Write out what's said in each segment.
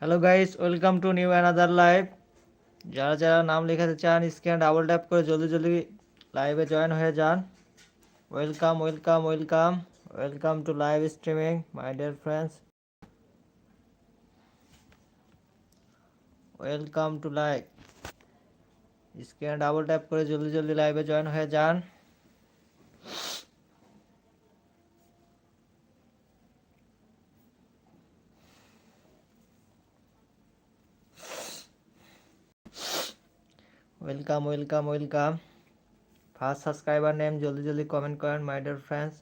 Hello guys, welcome to new another live. যারা যারা নাম লেখাতে চান স্ক্রিনে ডাবল ট্যাপ করে জলদি জলদি লাইভে জয়েন হয়ে যান। Welcome welcome welcome welcome to live streaming my dear friends. Welcome to live. স্ক্রিনে ডাবল ট্যাপ করে জলদি জলদি লাইভে জয়েন হয়ে যান। Welcome welcome welcome. First subscriber name জলদি জলদি কমেন্ট করেন মাই dear friends.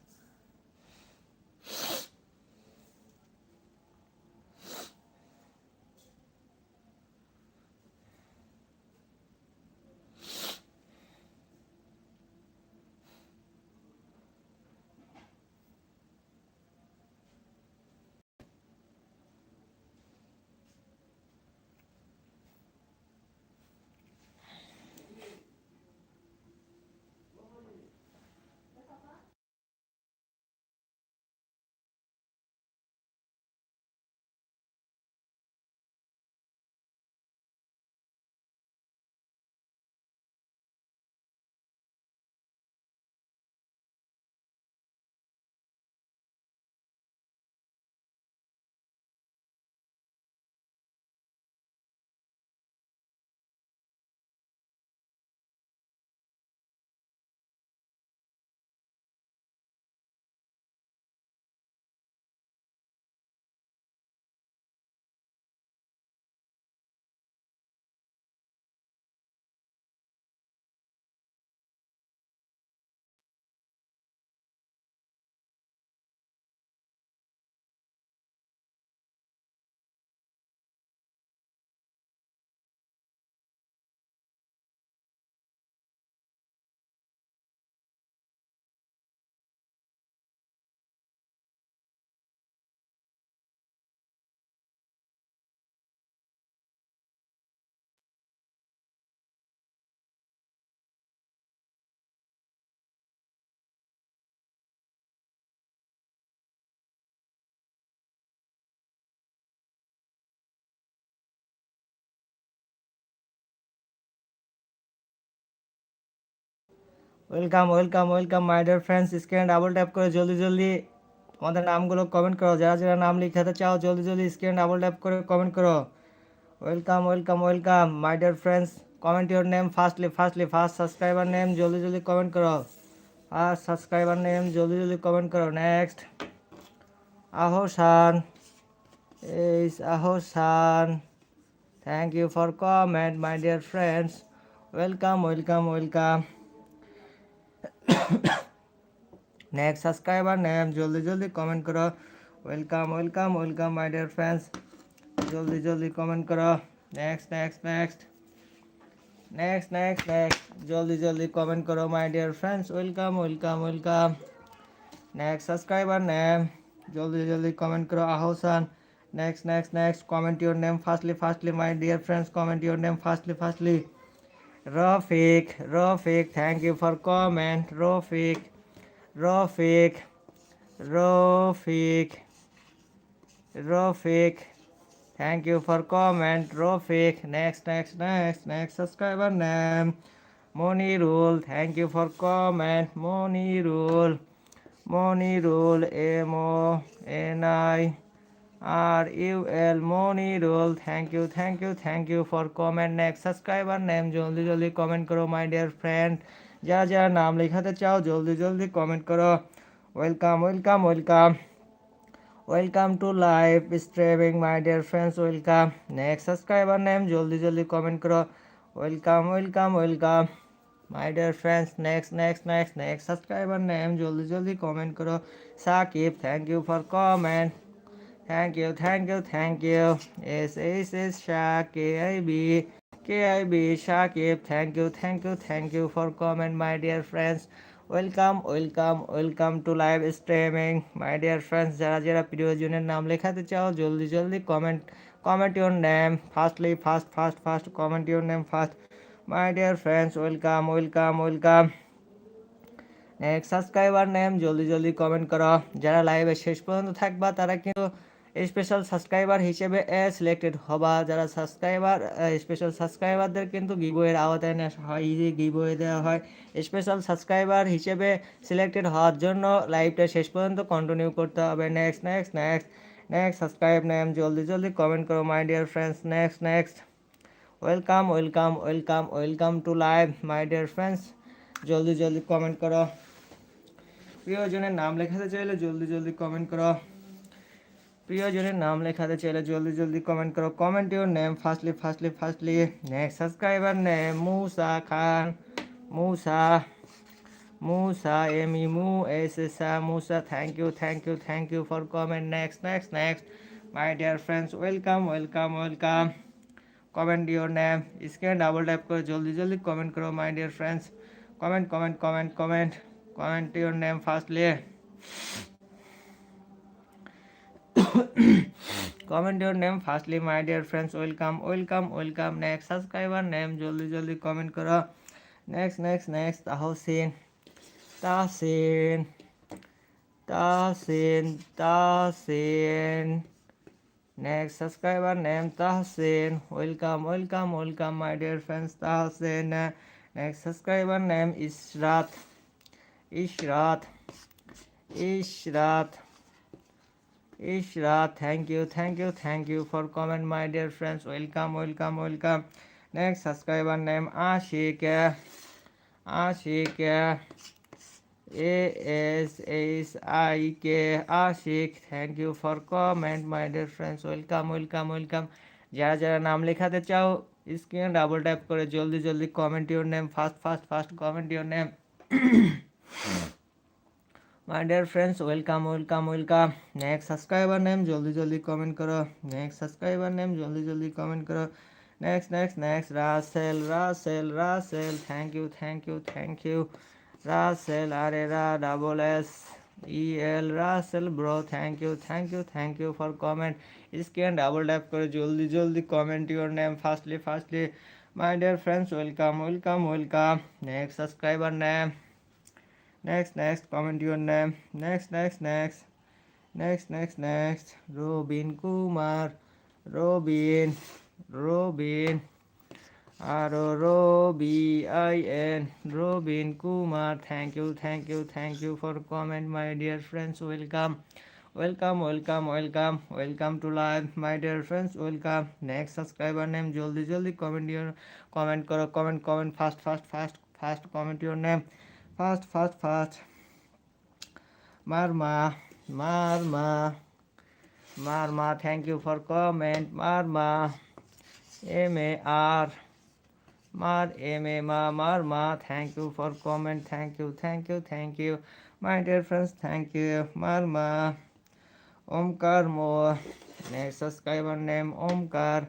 Welcome welcome welcome my dear friends. স্ক্রিনে ডাবল ট্যাপ করে জলদি জলদি তোমাদের নামগুলো কমেন্ট করো। যারা যারা নাম লিখাতে চাও জলদি জলদি স্ক্রিনে ডাবল ট্যাপ করে কমেন্ট করো। Welcome welcome welcome my dear friends. Comment your name firstly first subscriber name জলদি জলদি কমেন্ট করো। ফার্স্ট সাবস্ক্রাইবার নেম জলদি জলদি কমেন্ট করো। Next Ahsan is Ahosan. Thank you for comment, my dear friends. Welcome, welcome, welcome. Next subscriber name, जल्दी जल्दी comment करो. Welcome, welcome, welcome, my dear friends. जल्दी जल्दी comment करो. Next, next, next. Next, next, next. जल्दी जल्दी comment करो, my dear friends. Welcome, welcome, welcome. Next subscriber name, जल्दी जल्दी comment करो. Ahosan. Next, next, next. Comment your name fastly, my dear friends. Comment your name fastly. Rafiq. Thank you for comment. Rafiq. Thank you for comment. Rafiq. Next. Subscriber name. Monirul. Thank you for comment. Monirul. MONIRUL. Monirul. Thank you for comment. Next subscriber name जल्दी जल्दी comment करो my dear friend. যারা যারা নাম লেখাতে চাও জলদি জলদি কমেন্ট করো। Welcome to live streaming my dear friends. Welcome. Next subscriber name জলদি জলদি কমেন্ট করো। Welcome my dear friends. Next subscriber name জলদি জলদি কমেন্ট করো। Sakib, thank you for comment. Thank you. S Shah KIB Shakib. Thank you for comment, my dear friends. Welcome to live streaming, my dear friends. যারা যারা প্রিয়জনের নাম লেখাতে চাও জলদি জলদি comment your name fastly, fast comment your name fast, my dear friends. Welcome. Next subscriber name জলদি জলদি কমেন্ট করো। যারা লাইভে শেষ পর্যন্ত থাকবা তারা কিন্তু স্পেশাল সাবস্ক্রাইবার হিসেবে সিলেক্টেড হবা। যারা সাবস্ক্রাইবার স্পেশাল সাবস্ক্রাইবারদের কিন্তু গিভওয়ের আওতায় নেওয়া হয়, ইজি গিভওয়ে দেওয়া হয়। স্পেশাল সাবস্ক্রাইবার হিসেবে সিলেক্টেড হওয়ার জন্য লাইভটা শেষ পর্যন্ত কন্টিনিউ করতে হবে। Next next next next subscribe name, জলদি জলদি কমেন্ট করো my dear friends. Next next welcome welcome welcome welcome to live my dear friends. জলদি জলদি কমেন্ট করো। প্রিয়জনের নাম লেখাতে চাইলে জলদি জলদি কমেন্ট করো। প্রিয়জনের নাম লেখাতে চাইলে জলদি জলদি কমেন্ট করো। Comment your name firstly. Next subscriber name Musa Khan. Musa Musa মু এসা Musa. Thank you for comment. Next my dear friends, welcome. Comment your name. স্ক্রিনে ডাবল ট্যাপ করে জলদি জলদি কমেন্ট করো my dear friends. Comment your name firstly. Comment your name firstly my dear friends. Welcome. Next subscriber name জলদি জলদি comment করো। Next Tahsin. Next subscriber name Tahsin. Welcome my dear friends Tahsin. Next subscriber name Ishrat. Ishrat, thank you for comment my dear friends. Welcome. Next subscriber name Ashik. ASHIK Ashik. Thank you for comment my dear friends. Welcome. যারা যারা নাম লেখাতে চাও স্ক্রিনে double tap করে জলদি জলদি comment your name first comment your name. My dear friends welcome. Next subscriber name জলদি জলদি কমেন্ট করো। Next Rasel. Thank you Rasel. আরে double SEL Rasel bro. Thank you for comment. Screen double tap করে জলদি জলদি comment your name firstly. My dear friends welcome. Next subscriber name. Next, comment your name. Next. Robin Kumar. Robin. ROBIN. Robin Kumar. Thank you for comment, my dear friends. Welcome to live, my dear friends. Welcome. Next subscriber name. জলদি comment your comment करो. Comment fast. Comment your name. Fast. Marma. Thank you for comment. Marma. MAR. Marma. Thank you for comment. Thank you. My dear friends, thank you. Marma. Omkar Mo. Next subscriber name Omkar.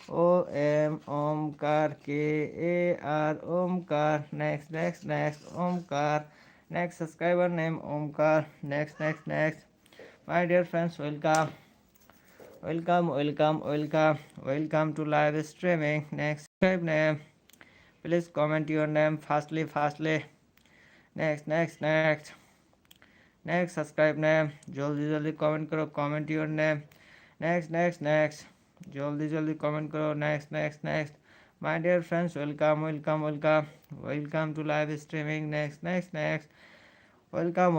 Omkar KAR. Omkar. Next Omkar. Next subscriber name Omkar. Next. My dear friends, welcome to live streaming. Next subscribe name. Please comment your name fastly. Next subscribe name. জলদি comment करो. Comment your name. Next. জলদি comment करो. Next. My dear friends, welcome to live streaming. Next. Welcome.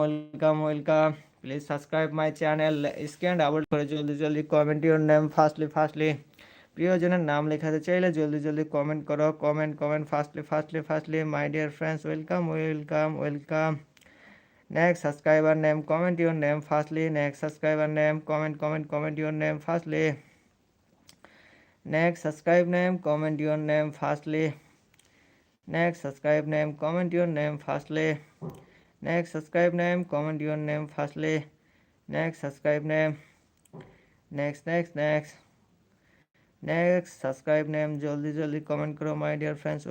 Please subscribe my channel. Scan double করে জলদি comment your name fastly. প্রিয়জনের নাম লেখাতে চাইলে জলদি কমেন্ট করো। Comment firstly my dear friends. Welcome. Next subscriber name. Comment your name fastly. Next subscriber name. Comment your name fastly. Next subscribe name. Comment your name fastly. Next subscribe name. Comment your name fastly. Next subscribe name. Comment your name fastly. Next subscribe name. Next subscribe name. জলদি comment করো my dear friends.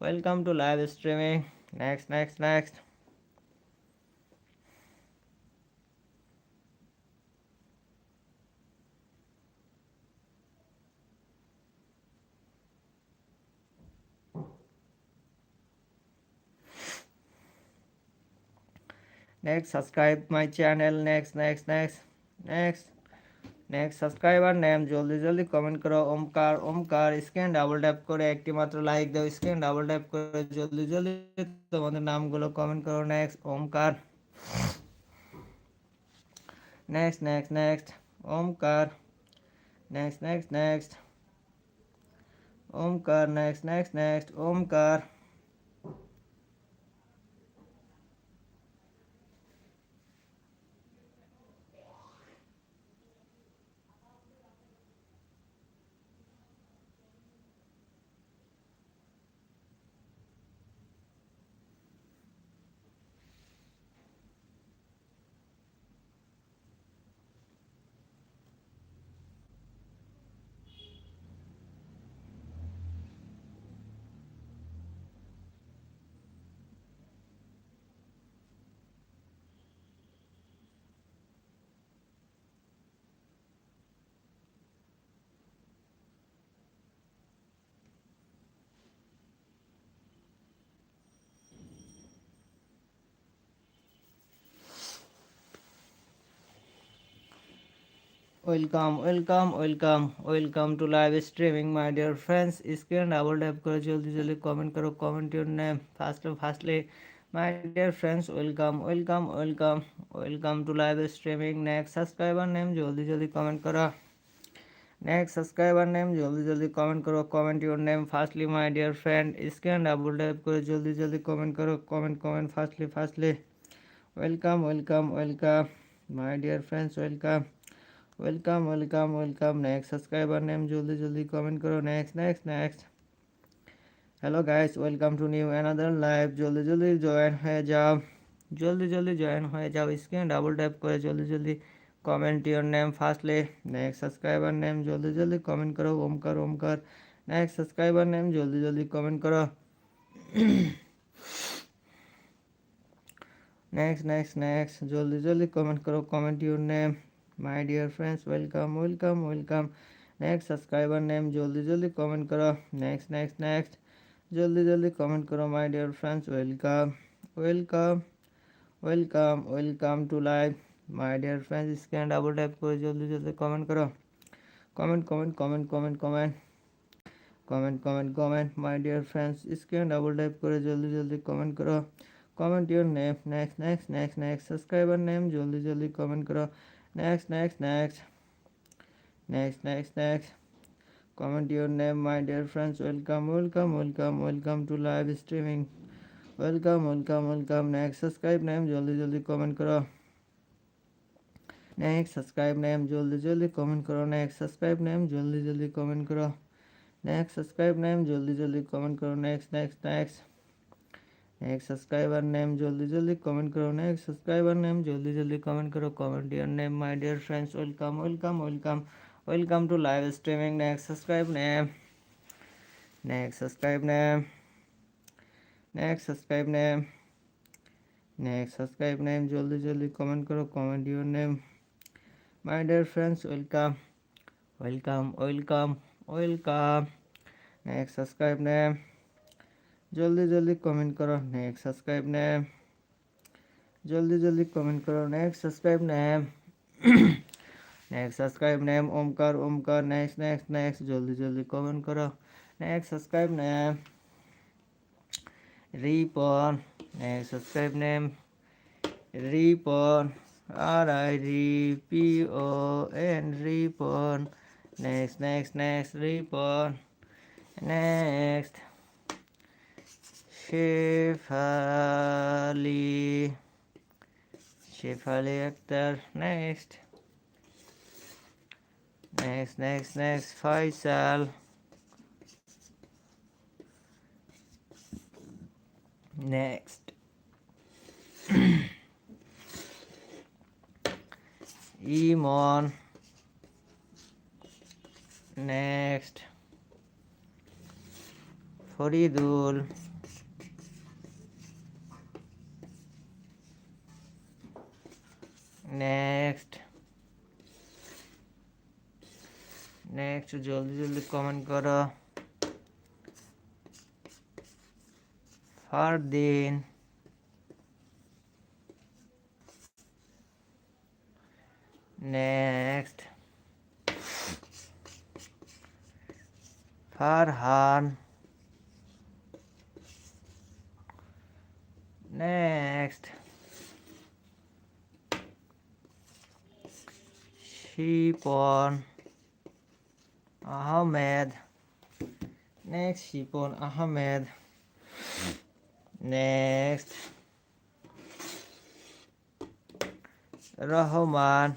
Welcome to live streaming. Next. Next subscribe my channel. Next. Next next subscriber name জলদি জলদি comment করো। Omkar Omkar screen double tap করে একটি মাত্র like দাও। Screen double tap করে জলদি জলদি তোমাদের নামগুলো কমেন্ট করো। Next Omkar next next next Omkar next next next Omkar next next next Omkar welcome welcome welcome welcome to live streaming my dear friends. Screen double tap করে জলদি জলদি কমেন্ট করো। Comment your name firstly my dear friends. Welcome welcome welcome welcome to live streaming. Next subscriber name জলদি জলদি comment করো। Next subscriber name জলদি জলদি comment করো। Comment your name firstly my dear friend. Screen double tap করে জলদি জলদি comment করো। Comment firstly. Welcome welcome welcome my dear friends. Welcome welcome welcome welcome. Next subscriber name জলদি জলদি কমেন্ট করো। Next hello guys, welcome to new another live. জলদি জলদি join হয়ে যাও। জলদি জলদি জয়েন হয়ে যাও। স্ক্রিন ডাবল ট্যাপ করে জলদি জলদি comment your name firstly. Next subscriber name জলদি জলদি কমেন্ট করো। Omkar Omkar. Next subscriber name জলদি জলদি কমেন্ট করো। নেক্সট জলদি জলদি কমেন্ট করো। Comment your name my dear friends. Welcome welcome welcome. Next subscriber name জলদি জলদি কমেন্ট করো। নেক্সট জলদি জলদি কমেন্ট করো my dear friends. Welcome welcome welcome welcome to live my dear friends. Screen double tap করে জলদি জলদি কমেন্ট করো। Comment my dear friends. Screen double tap করে জলদি জলদি কমেন্ট করো। Comment your name. Next subscriber name জলদি জলদি কমেন্ট করো। Next comment your name my dear friends. Welcome to live streaming. Welcome. Next subscribe name জলদি জলদি কমেন্ট করো। নেক্সট সাবস্ক্রাইব নেম জলদি জলদি কমেন্ট করো। নেক্সট সাবস্ক্রাইব নেম জলদি জলদি কমেন্ট করো। নেক্সট সাবস্ক্রাইব নেম জলদি জলদি কমেন্ট করো। নেক্সট সাবস্ক্রাইবার নেম জলদি জলদি কমেন্ট করো। নেক্সট সাবস্ক্রাইবার নেম জলদি জলদি কমেন্ট করো। Comment your name my dear friends. Welcome to live streaming. Next subscribe name next subscribe name next subscribe name next subscribe name জলদি জলদি comment করো। Comment your name my dear friends. Welcome. Next subscribe name জলদি জলদি comment করো। Next subscribe name জলদি জলদি comment করো। Next subscribe name Omkar. Next জলদি জলদি কমেন্ট করো। Next subscribe name Ripon. Next subscribe name Ripon. RIRPON Ripon. Next Ripon. Next Shefali Akter. Next Faisal. Next Emon. Next Faridul. Next জলদি জলদি কমেন্ট করো। Fardin. next Farhan, next Shipon Ahmed, next Shipon Ahmed, next Rahman,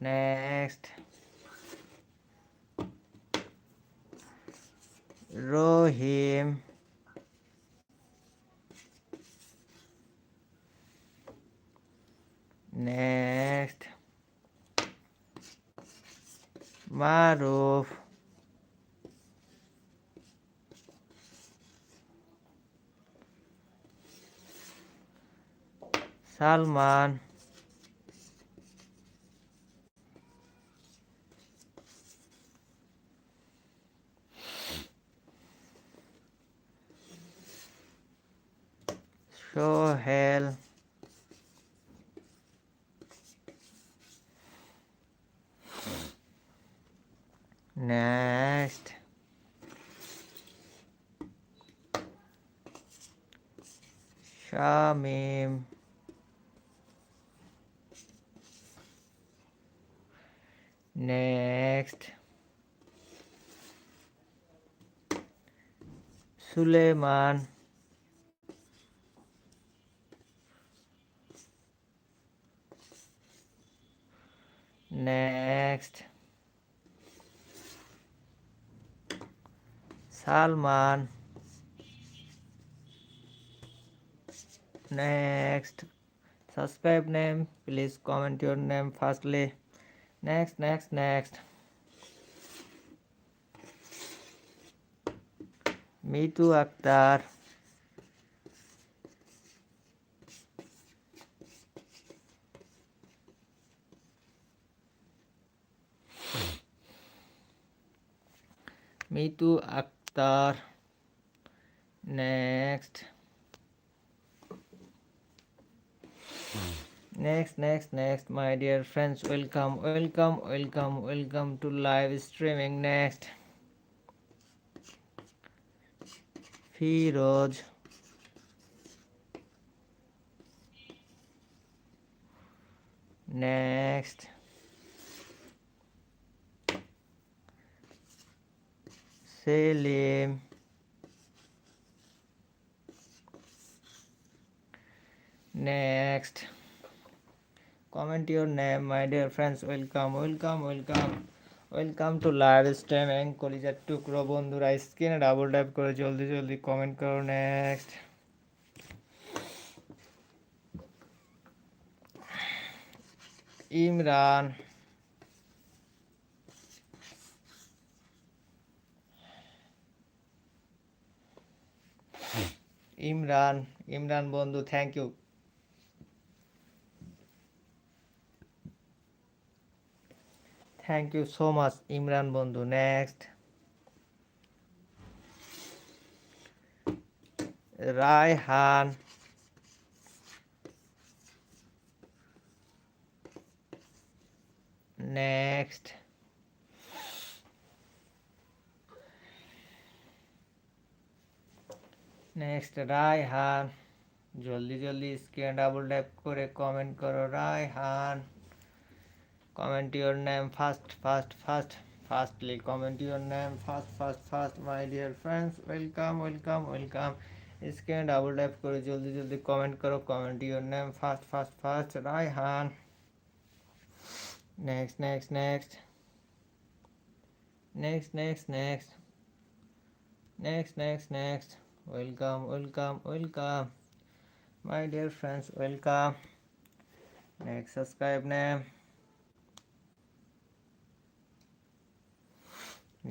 next Rohim, next Maruf, Salman, Sohel, next Shamim, next Suleiman, next Salman, next subscribe name, please comment your name firstly, next Mitu Akhtar, Mitu Akhtar, next my dear friends, welcome to live streaming. Next Firoz, next Selim, next comment your name my dear friends, welcome to live streaming. কলিজার টুকরো বন্ধুরা স্ক্রিনে double tap করে জলদি comment করো। Next Imran, Imran বন্ধু, thank you so much Imran বন্ধু। Next Raihan, next Raihan, জলদি স্ক্রিনে ডাবল ট্যাপ করে কমেন্ট করো। Raihan, comment your name fastly comment your name fast my dear friends, welcome স্ক্রিনে ডাবল ট্যাপ করে জলদি কমেন্ট করো। comment your name fast Raihan, next welcome my dear friends, welcome. Next subscribe name,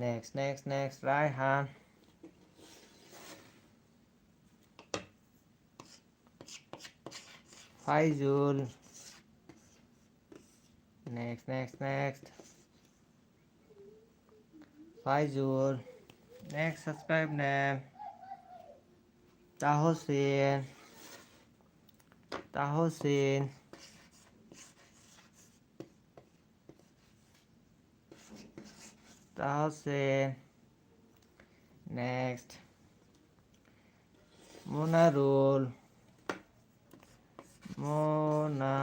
next Raihan, Faizul, next Faizul, next subscribe name Tahosin, Tahsin, Tahsin. Next Monarul, Monarul,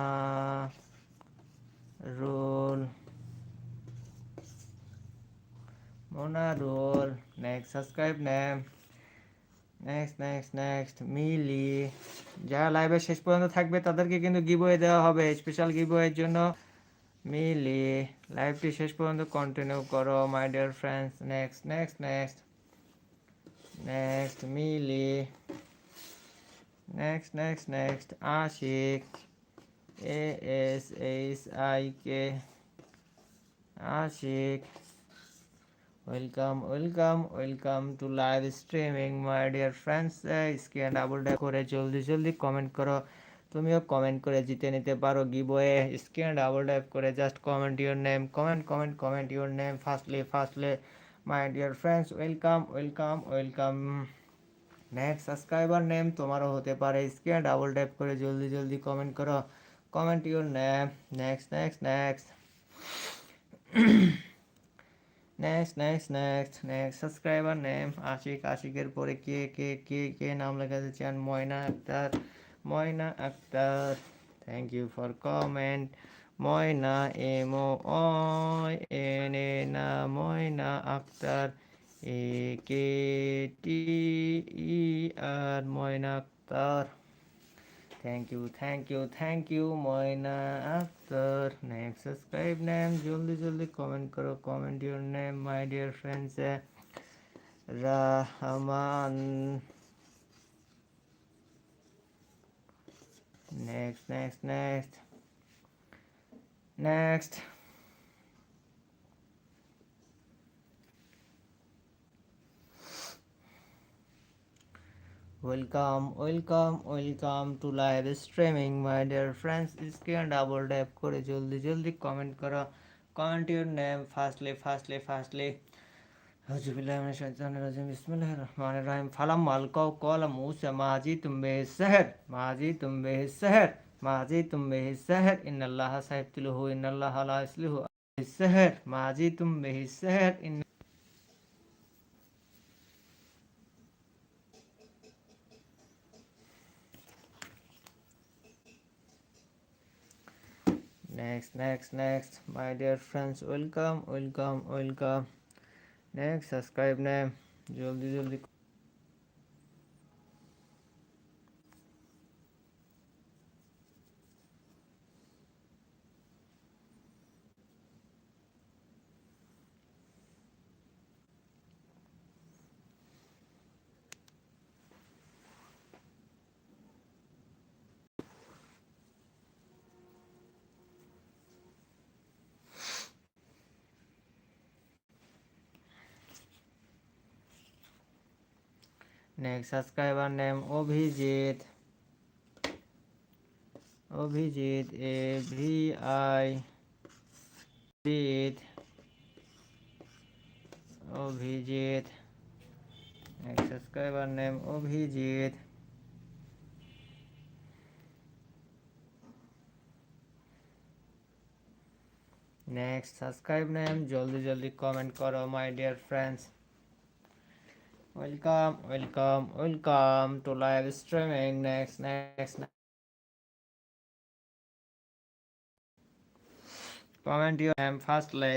Monarul. Next subscribe name. Next Mili. যারা লাইভে শেষ পর্যন্ত থাকবে তাদেরকে কিন্তু গিভওয়ে দেওয়া হবে, স্পেশাল গিভওয়ের জন্য। মিলি, লাইভটি শেষ পর্যন্ত কন্টিনিউ করো my dear friends. Next Mili. Next Ashik, ASHIK, Ashik. Welcome to live streaming my dear friends. Screen double tap করে জলদি কমেন্ট করো। তুমিও কমেন্ট করে জিতে নিতে পারো গিভওয়ে। স্ক্রিন ডাবল ট্যাপ করে just comment your name, comment your name firstly my dear friends. Welcome. Next subscriber name তোমারও হতে পারে। স্ক্রিন ডাবল ট্যাপ করে জলদি কমেন্ট করো, comment your name. Next subscriber name আশিকের পরে কে নাম লেখাতে চান? Moina Akter. Thank you for comment. Moina, MOINA, Moina Akter, AKTER, Moina Akter. Thank you Moina Akter. Next subscribe name, জলদি কমেন্ট করো, comment your name my dear friends. Rahman. Next welcome to live streaming my dear friends. Screen double tap করে জলদি কমেন্ট করো, কমেন্ট ইউর নেম ফার্স্টলি। আউযুবিল্লাহি মিনাশ শাইতানির রাজিম, বিসমিল্লাহির রহমানির রহিম। ফালাম্মা আলকাউ ক্বালা মূসা মা জিতুম বিহি সিহর ইন্নাল্লাহা সাইয়ুবতিলুহু ইন্নাল্লাহা লা ইসলিহু সিহর মা জিতুম বিহি সিহর। Next my dear friends. Welcome. Next subscribe name, জলদি। Next subscriber name Abhijit, AVI Abhijit. Next subscriber name Abhijit. Next subscribe name, জলদি কমেন্ট করো my dear friends. Welcome to live streaming. Next comment your name firstly.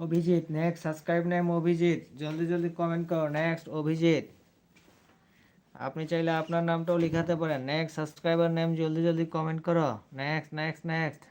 Abhijit next subscribe name Abhijit, জলদি জলদি comment করো। Next Abhijit, আপনি চাইলে আপনার নামটাও লিখাতে পারেন। নেক্সট সাবস্ক্রাইবার নেম, জলদি জলদি কমেন্ট করো। Next next next.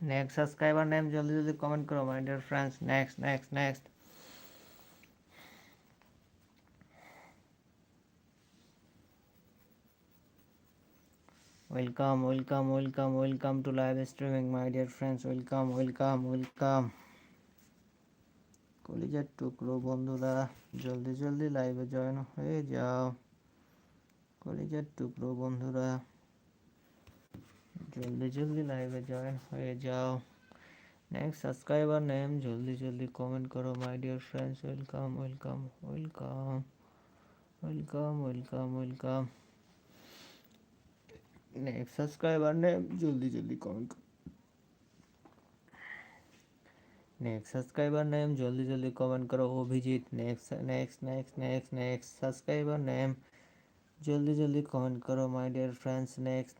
next subscriber name जल्दी जल्दी comment करो my dear friends. Next. Welcome to live streaming my dear friends. Welcome. কলিজার টুকরো বন্ধুরা জলদি জলদি লাইভে জয়েন হয়ে যাও। কলিজার টুকরো বন্ধুরা জলদি জলদি লাইভে জয়েন হয়ে যাও। নেক্সট সাবস্ক্রাইবার নেম জলদি জলদি কমেন্ট করো my dear friends. Welcome. Next subscriber name জলদি জলদি কমেন্ট করো। नेक्स्ट सब्सक्राइबर नेम जल्दी जल्दी कमेंट करो अभिजीत। नेक्स्ट सब्सक्राइबर नेम जल्दी जल्दी कमेंट करो माय डियर फ्रेंड्स। नेक्स्ट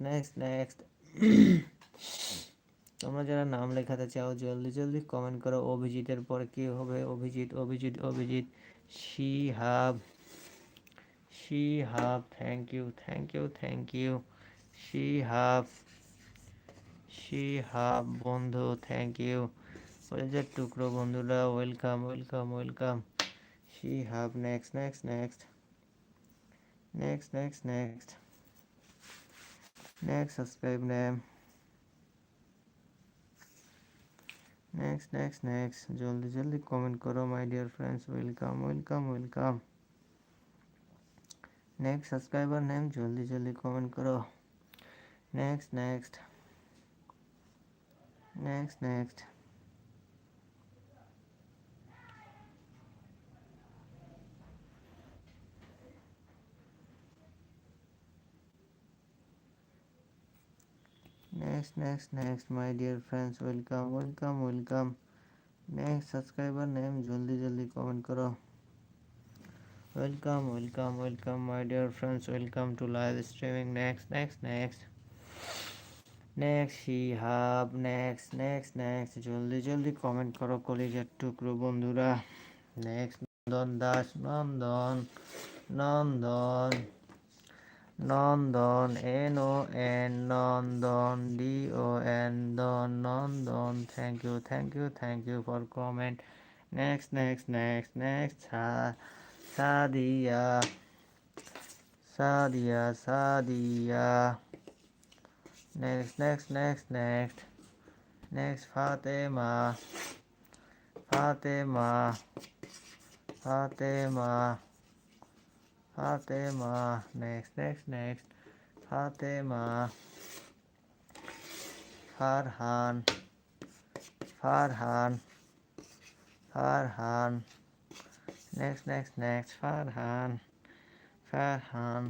তোমরা যারা নাম লেখাতে চাও জলদি জলদি কমেন্ট করো। অভিজিতের পরে কি হবে? অভিজিৎ শিহাব থ্যাংক ইউ শিহাব বন্ধু থ্যাংক ইউ। কলেজের টুকরো বন্ধুরা welcome Shihab. Next subscribe name next জলদি জলদি কমেন্ট করো my dear friends. Welcome. Next subscriber name জলদি জলদি কমেন্ট করো। Next my dear friends welcome. Next subscriber name জলদি জলদি কমেন্ট করো। Welcome my dear friends. Welcome to live streaming. Next Shihab. Next জলদি জলদি কমেন্ট করো কলিজার টুকরো বন্ধুরা। Next Nandan Das Nandan NON Nandan DON thank you for comment. Next Sadia next Fatema next Fatema Farhan next Farhan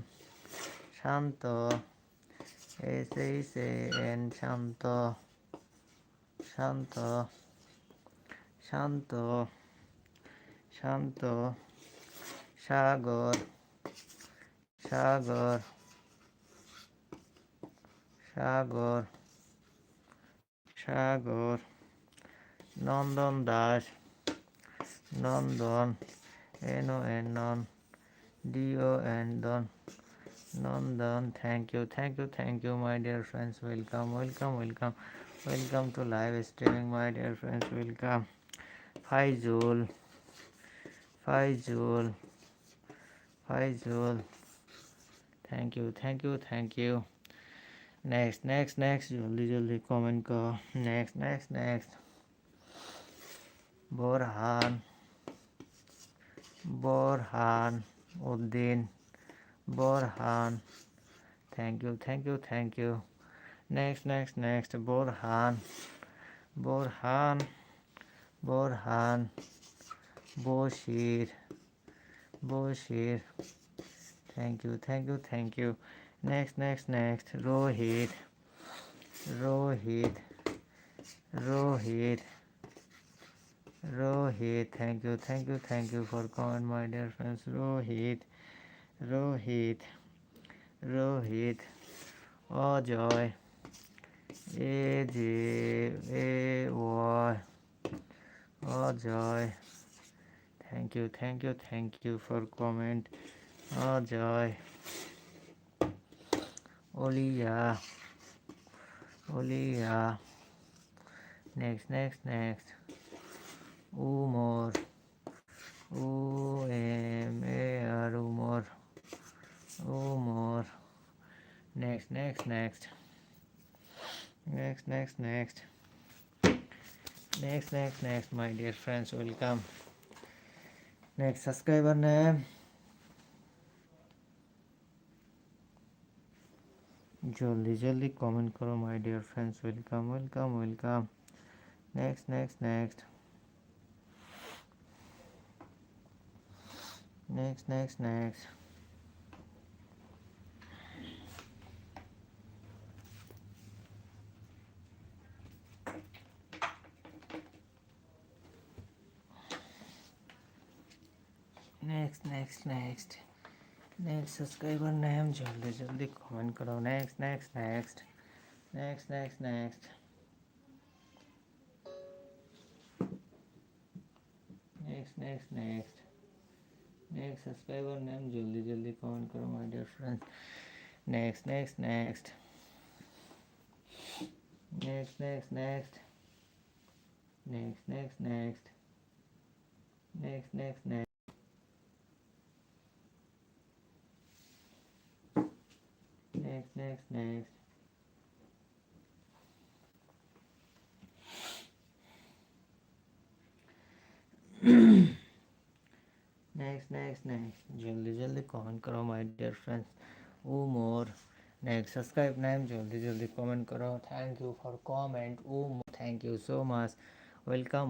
Shanto SHAN Shanto Sagar Nandan Das Nandan NON DON Nandan thank you my dear friends. Welcome to live streaming my dear friends. Welcome Faizul thank you. Next জলদি জলদি comment করো। Next Borhan Uddin thank you. Next Borhan Bashir thank you. Next Rohit thank you for comment my dear friends. Rohit Ajay AJAY Ajay thank you for comment. Ajay Aliya next. Umor. U-M-A-R. Umor. Umor. Next. Next, my dear friends, welcome. Next subscriber name. जल्दी comment करो my dear friends, welcome. Next. Next subscriber name. जल्दी comment करो. Next. Next subscriber name. जल्दी comment करो my dear friends. Next. Next. Next. जल्दी comment करो my dear friends. Umor. Next subscribe name. जल्दी comment करो. Thank you for comment. Umor. Thank you so much. Welcome.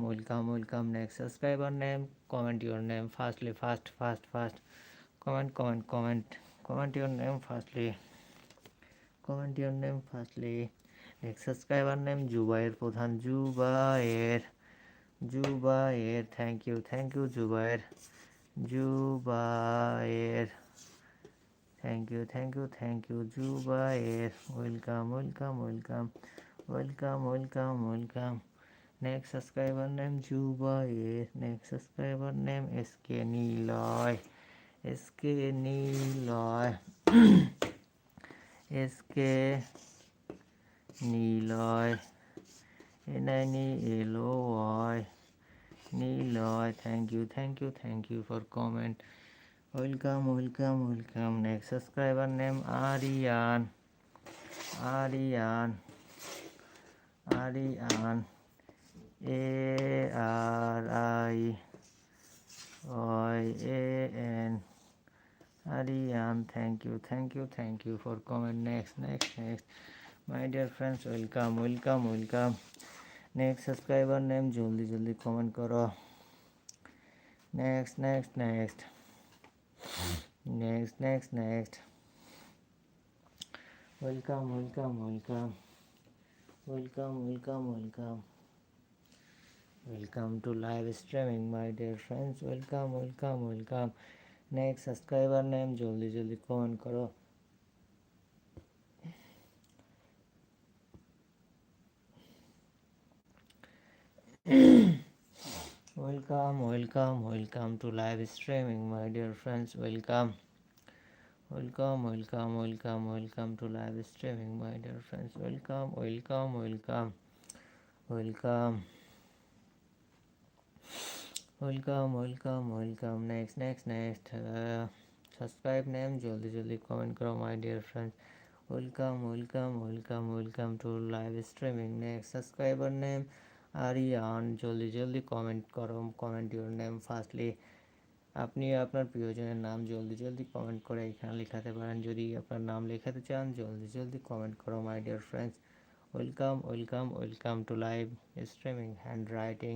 Next subscriber name. Comment your name fastly. Fast. Comment your name fastly. Next subscriber name. Jubair Pradhan. Jubair. Thank you Jubair. Thank you Jubair. Welcome. Next subscriber name Jubair. Next subscriber name SK Niloy. SK Niloy. NINELOY. Niloy. Thank you for comment. Welcome. Next subscriber name Aryan. ARIAN. Aryan. Thank you for comment. Next. My dear friends, welcome. Next subscriber name. जल्दी comment करो. Next. Welcome to live streaming my dear friends. Welcome. Next subscriber name. जल्दी comment करो. Welcome to live streaming my dear friends. Welcome to live streaming my dear friends. Welcome. Next. Subscribe name. जल्दी comment करो my dear friends. Welcome to live streaming. Next subscriber name Aryan. जल्दी comment करो. Comment your name fastly. আপনি আপনার প্রিয়জনের নাম জলদি comment করে এখানে লেখাতে পারেন। যদি আপনার নাম লেখাতে চান জলদি কমেন্ট করো my dear friends. Welcome to live streaming hand writing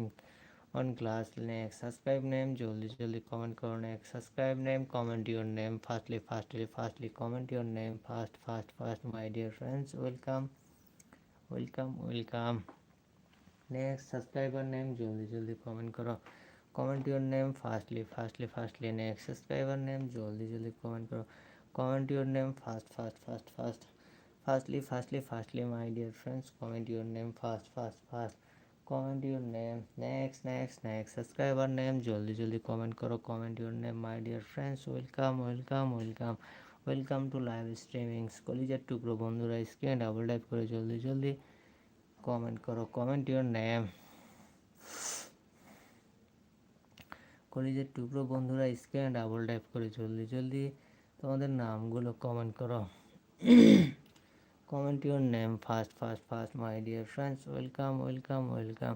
on class. Next subscribe name জলদি কমেন্ট করো। Next subscribe name comment your name fastly comment your name fast my dear friends. Welcome. Next subscriber name জলদি comment করো। Comment your name fastly. Next subscriber name जल्दी comment करो. Comment your name fast. Fastly my dear friends. Comment your name fast. Comment your name. Next subscriber name जल्दी comment करो. Comment your name my dear friends. Welcome to live streaming. কলিজার টুকরো বন্ধুরা স্ক্রিনে double type করে জলদি comment করো, comment your name. কলিজের টুকরো বন্ধুরা স্ক্রিনে ডাবল ট্যাপ করে জলদি জলদি তোমাদের নামগুলো কমেন্ট করো। Comment your name first first first my dear friends, welcome welcome welcome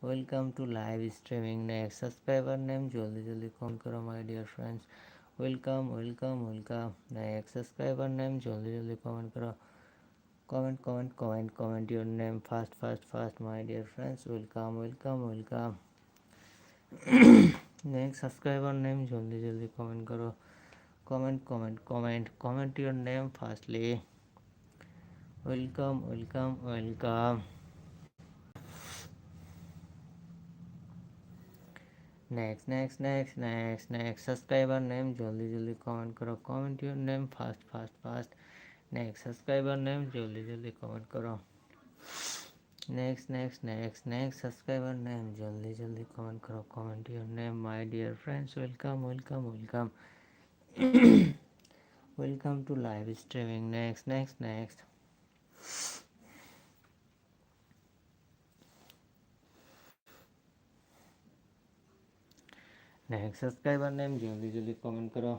welcome to live streaming. Next subscriber name জলদি জলদি কমেন্ট করো my dear friends, welcome welcome welcome. Next subscriber name জলদি জলদি কমেন্ট করো, comment comment comment comment your name first first first my dear friends, welcome welcome welcome. Next subscriber name জলদি জলদি comment করো, comment comment comment comment your name firstly, welcome welcome welcome. Next next next next next subscriber name जल्दी जल्दी comment करो, comment your name fast fast fast. Next subscriber name जल्दी जल्दी comment करो, next next next next subscriber name जल्दी जल्दी comment करो, comment your name my dear friends, welcome welcome welcome. Welcome to live streaming. Next next next next subscriber name जल्दी जल्दी comment करो।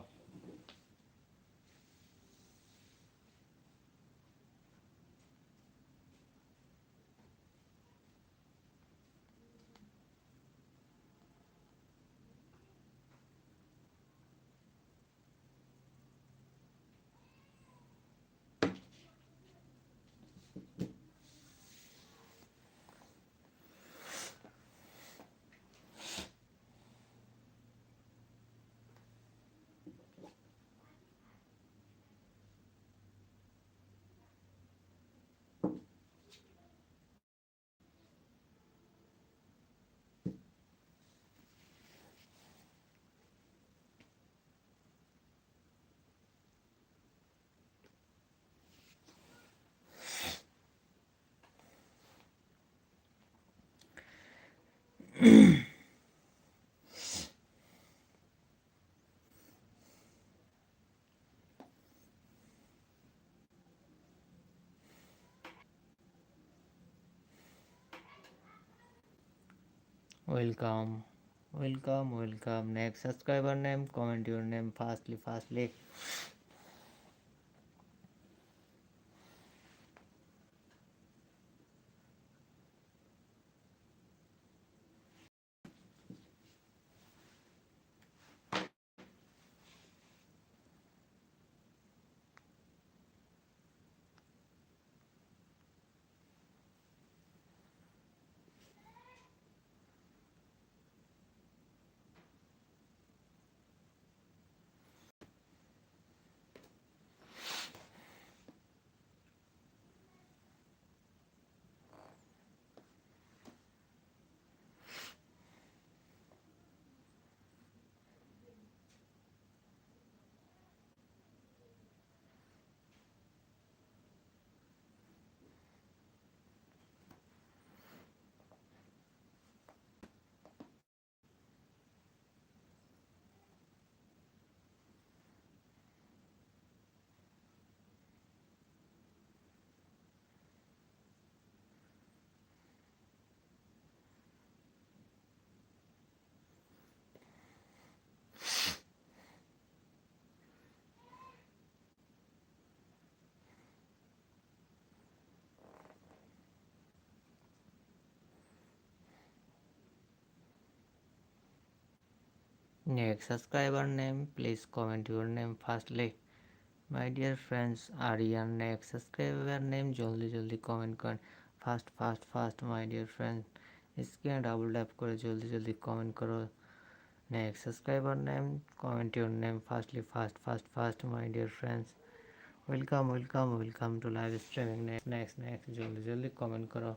Welcome welcome welcome. Next subscriber name comment your name fastly fastly. Next subscriber name, please comment your name firstly. My dear friends, Aryan next subscriber name জলদি জলদি comment করেন, fast fast fast my dear friend. স্ক্রিনে double tap করে জলদি জলদি comment করো। Next subscriber name comment your name firstly fast fast fast my dear friends, welcome welcome welcome to live streaming. Next next জলদি জলদি comment করো।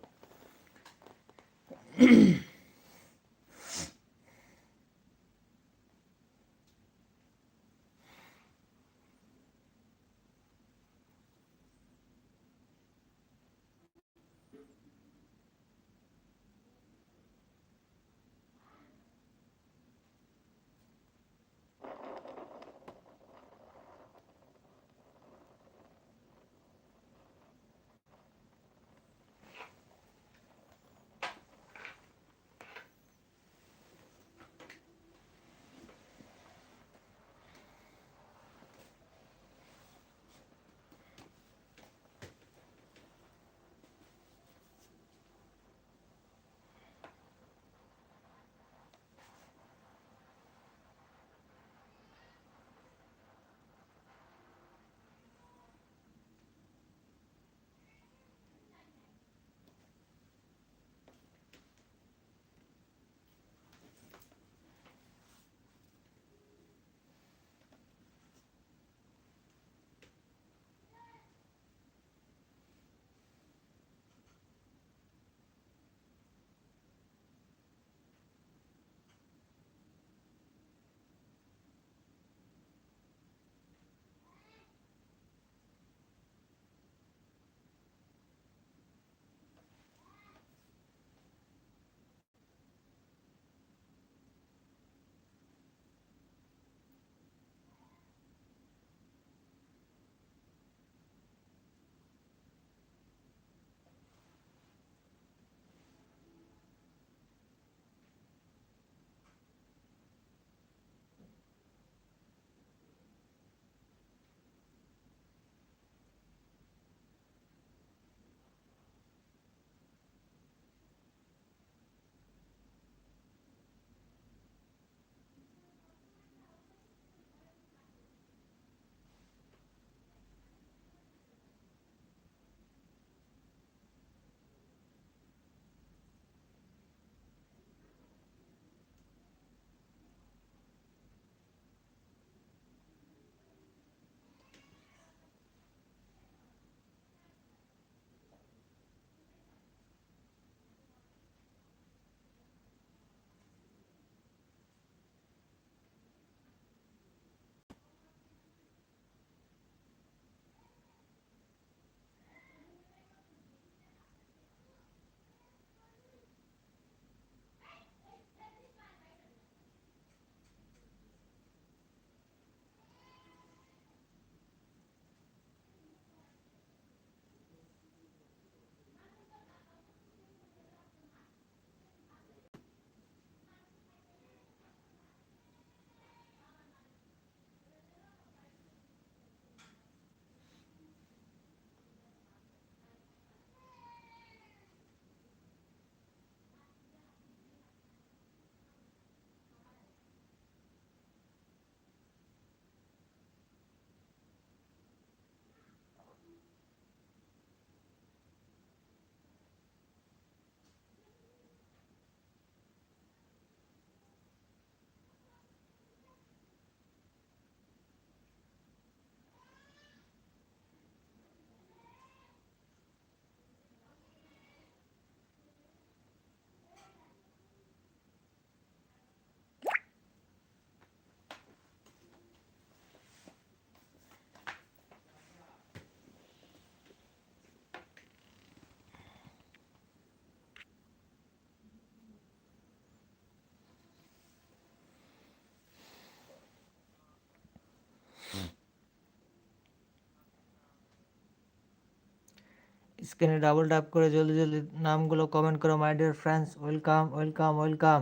স্ক্রিনে double tap করে জলদি জলদি নামগুলো কমেন্ট করো my dear friends. Welcome welcome welcome.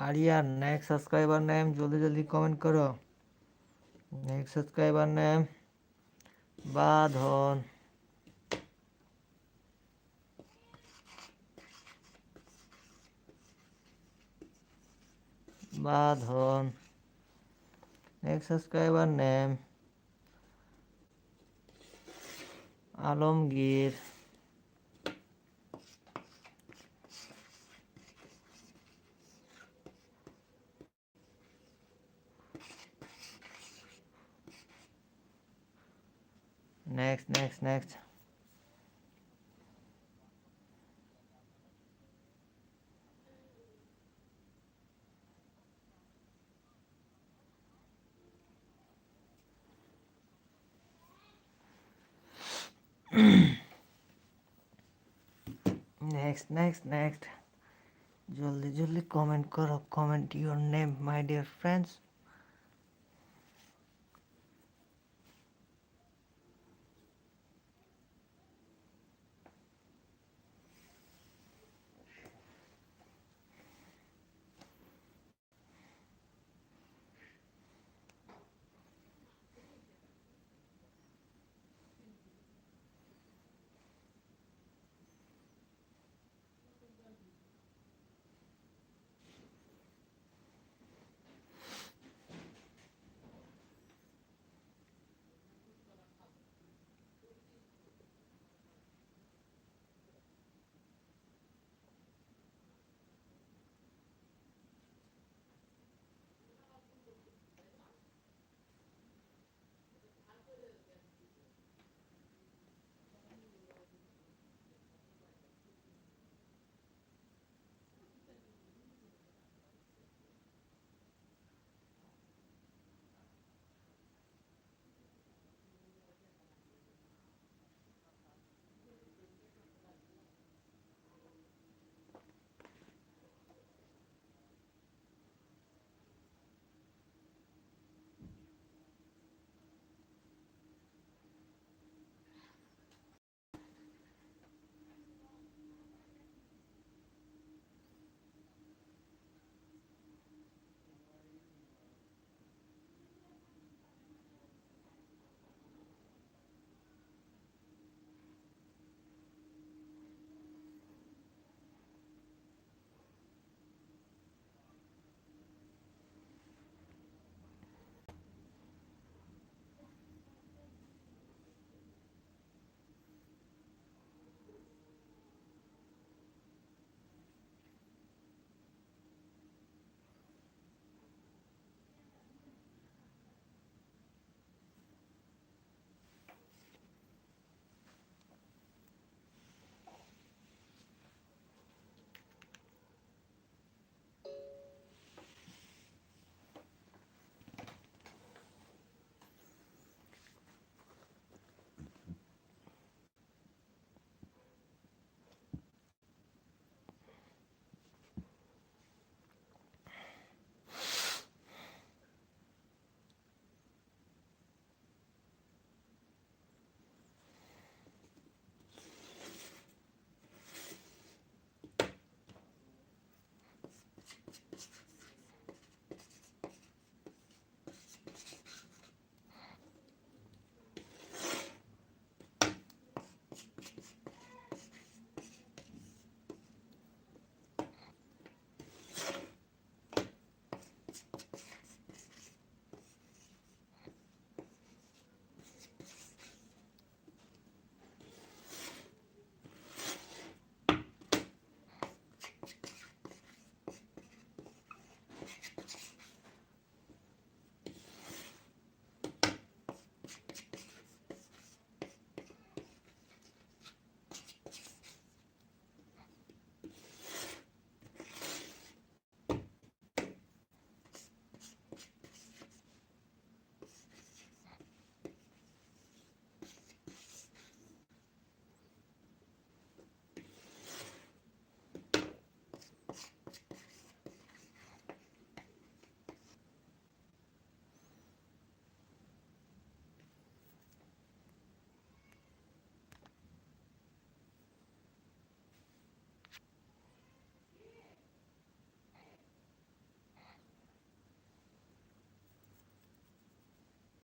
Ariyan next subscriber name জলদি জলদি কমেন্ট করো। Next subscriber name Badhon. Badhon. Next subscriber name Alamgir. Next next next. Next next next. জলদি জলদি কমেন্ট করো, comment your name my dear friends.